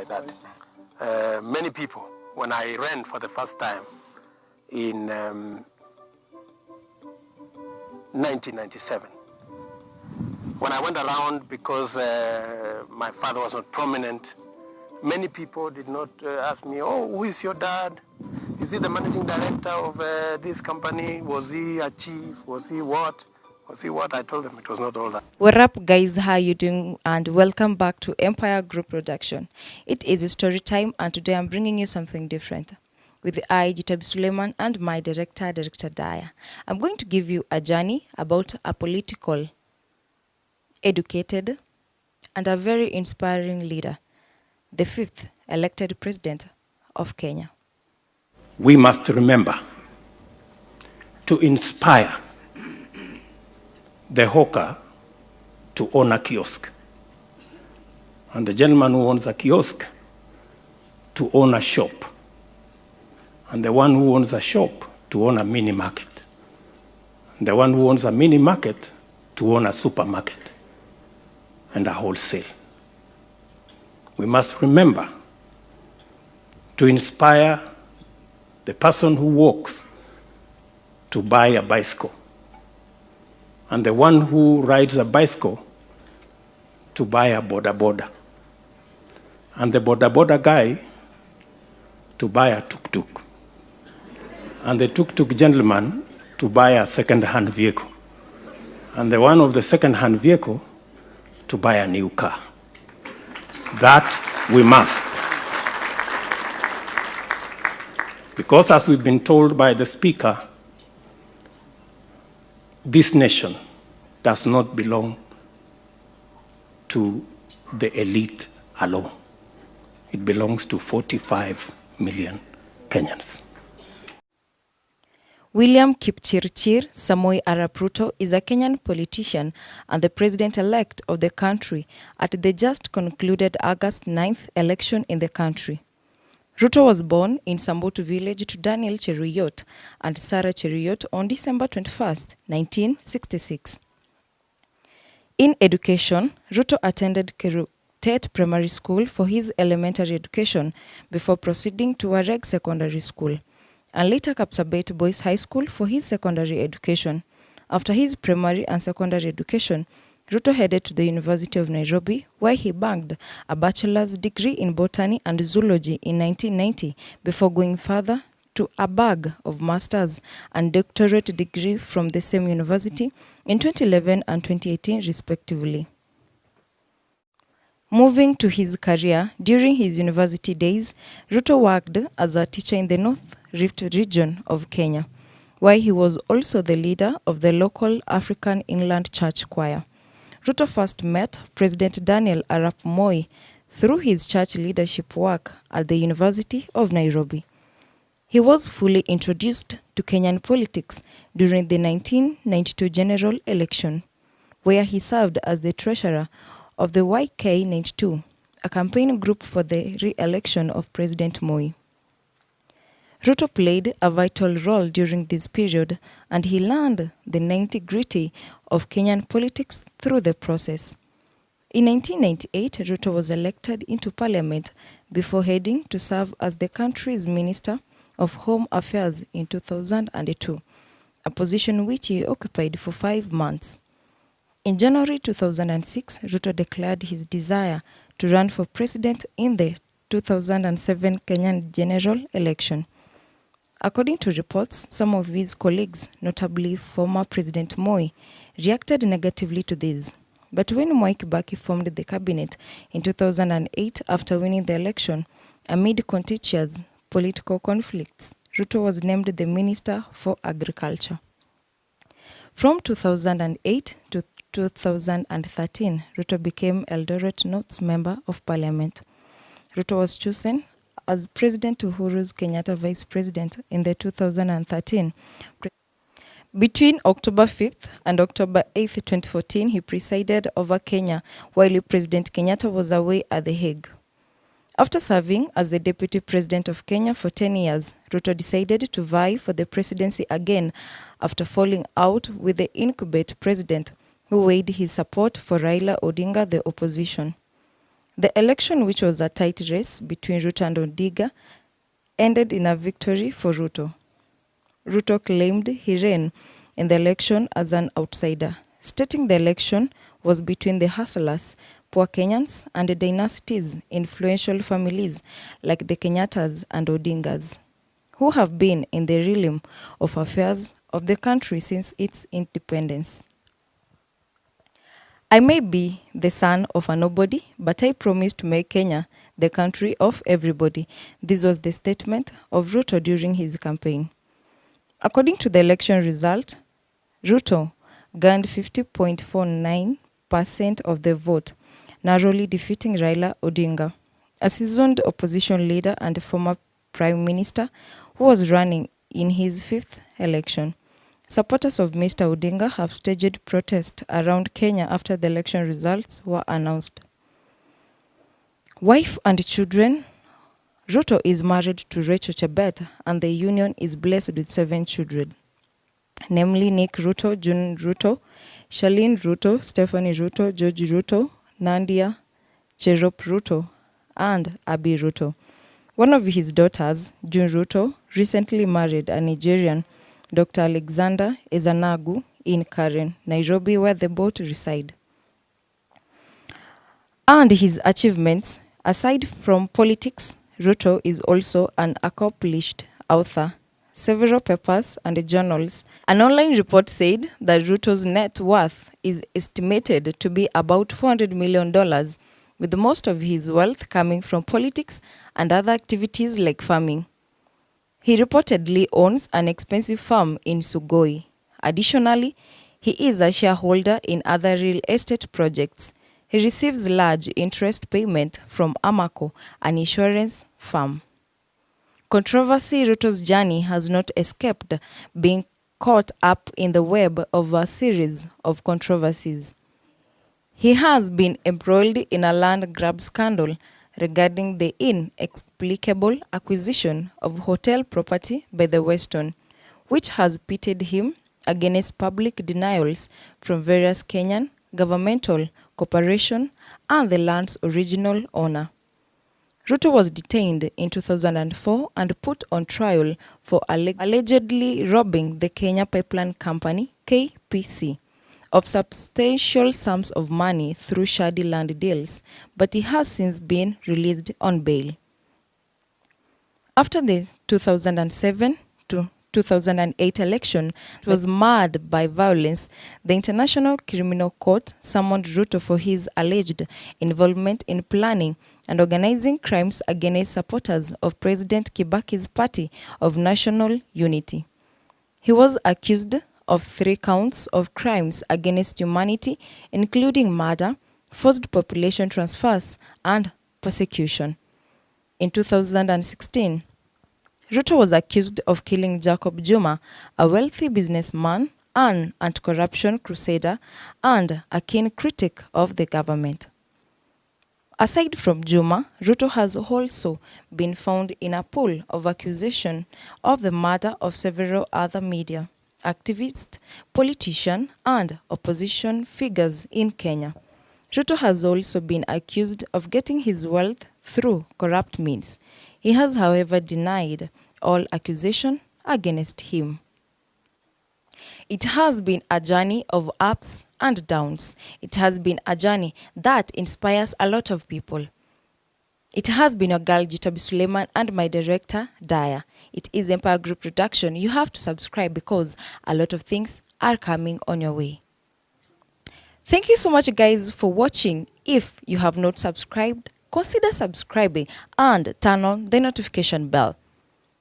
my dad. Many people, when I ran for the first time in 1997, when I went around because my father was not prominent, many people did not ask me, oh, who is your dad? Is he the managing director of this company? Was he a chief? Was he what? Was he what? I told them it was not all that. What up, guys? How you doing? And welcome back to Empire Group Production. It is a story time, and today I'm bringing you something different. With I, Jitab Suleiman, and my director, Director Daya. I'm going to give you a journey about a political, educated, and a very inspiring leader, the 5th elected president of Kenya. We must remember to inspire the hawker to own a kiosk, and the gentleman who owns a kiosk to own a shop, and the one who owns a shop to own a mini market, and the one who owns a mini market to own a supermarket and a wholesale. We must remember to inspire the person who walks to buy a bicycle, and the one who rides a bicycle to buy a boda, and the boda guy to buy a tuk-tuk, and the tuk-tuk gentleman to buy a second-hand vehicle, and the one of the second-hand vehicle to buy a new car. That we must. Because as we've been told by the Speaker, this nation does not belong to the elite alone. It belongs to 45 million Kenyans. William Kipchirchir Samoei Arap Ruto is a Kenyan politician and the president-elect of the country at the just concluded August 9th election in the country. Ruto was born in Sambutu village to Daniel Cheruyot and Sarah Cheruyot on December 21, 1966. In education, Ruto attended Kerutet Primary School for his elementary education before proceeding to Wareg Secondary School, and later Kapsabet Boys High School for his secondary education. After his primary and secondary education, Ruto headed to the University of Nairobi, where he bagged a bachelor's degree in botany and zoology in 1990 before going further to a bag of master's and doctorate degree from the same university in 2011 and 2018 respectively. Moving to his career, during his university days, Ruto worked as a teacher in the North Rift region of Kenya, where he was also the leader of the local African Inland Church Choir. Ruto first met President Daniel Arap Moi through his church leadership work at the University of Nairobi. He was fully introduced to Kenyan politics during the 1992 general election, where he served as the treasurer of the YK92, a campaign group for the re-election of President Moi. Ruto played a vital role during this period, and he learned the nitty-gritty of Kenyan politics through the process. In 1998, Ruto was elected into parliament before heading to serve as the country's Minister of Home Affairs in 2002, a position which he occupied for 5 months. In January 2006, Ruto declared his desire to run for president in the 2007 Kenyan general election. According to reports, some of his colleagues, notably former President Moi, reacted negatively to this. But when Mwai Kibaki formed the cabinet in 2008 after winning the election, amid contentious political conflicts, Ruto was named the Minister for Agriculture. From 2008 to 2013, Ruto became Eldoret North's Member of Parliament. Ruto was chosen as President Uhuru's Kenyatta Vice President in the 2013. Between October 5th and October 8th, 2014, he presided over Kenya while President Kenyatta was away at The Hague. After serving as the Deputy President of Kenya for 10 years, Ruto decided to vie for the presidency again after falling out with the incumbent president, who weighed his support for Raila Odinga, the opposition. The election, which was a tight race between Ruto and Odinga, ended in a victory for Ruto. Ruto claimed he ran in the election as an outsider, stating the election was between the hustlers, poor Kenyans, and the dynasties, influential families like the Kenyattas and Odingas, who have been in the realm of affairs of the country since its independence. I may be the son of a nobody, but I promise to make Kenya the country of everybody. This was the statement of Ruto during his campaign. According to the election result, Ruto gained 50.49% of the vote, narrowly defeating Raila Odinga, a seasoned opposition leader and former prime minister who was running in his fifth election. Supporters of Mr. Odinga have staged protests around Kenya after the election results were announced. Wife and children. Ruto is married to Rachel Chebet, and the union is blessed with 7 children, namely Nick Ruto, June Ruto, Charlene Ruto, Stephanie Ruto, George Ruto, Nandia Cherop Ruto, and Abi Ruto. One of his daughters, June Ruto, recently married a Nigerian, Dr. Alexander Ezanagu, in Karen, Nairobi, where they both reside. And his achievements, aside from politics, Ruto is also an accomplished author. Several papers and journals. An online report said that Ruto's net worth is estimated to be about $400 million, with most of his wealth coming from politics and other activities like farming. He reportedly owns an expensive farm in Sugoi. Additionally, he is a shareholder in other real estate projects. He receives large interest payment from Amaco, an insurance firm. Controversy. Ruto's journey has not escaped being caught up in the web of a series of controversies. He has been embroiled in a land grab scandal regarding the inexplicable acquisition of hotel property by the Weston, which has pitted him against public denials from various Kenyan governmental corporations and the land's original owner. Ruto was detained in 2004 and put on trial for allegedly robbing the Kenya Pipeline Company, KPC, of substantial sums of money through shady land deals, but he has since been released on bail. After the 2007 to 2008 election was marred by violence, the International Criminal Court summoned Ruto for his alleged involvement in planning and organizing crimes against supporters of President Kibaki's Party of National Unity. He was accused of 3 counts of crimes against humanity, including murder, forced population transfers, and persecution. In 2016, Ruto was accused of killing Jacob Juma, a wealthy businessman, an anti-corruption crusader, and a keen critic of the government. Aside from Juma, Ruto has also been found in a pool of accusation of the murder of several other media, activists, politicians, and opposition figures in Kenya. Ruto has also been accused of getting his wealth through corrupt means. He has, however, denied all accusation against him. It has been a journey of ups and downs. It has been a journey that inspires a lot of people. It has been your girl Jitabi Suleiman and my director Daya. It is Empire Group Production. You have to subscribe because a lot of things are coming on your way. Thank you so much guys for watching. If you have not subscribed, consider subscribing and turn on the notification bell.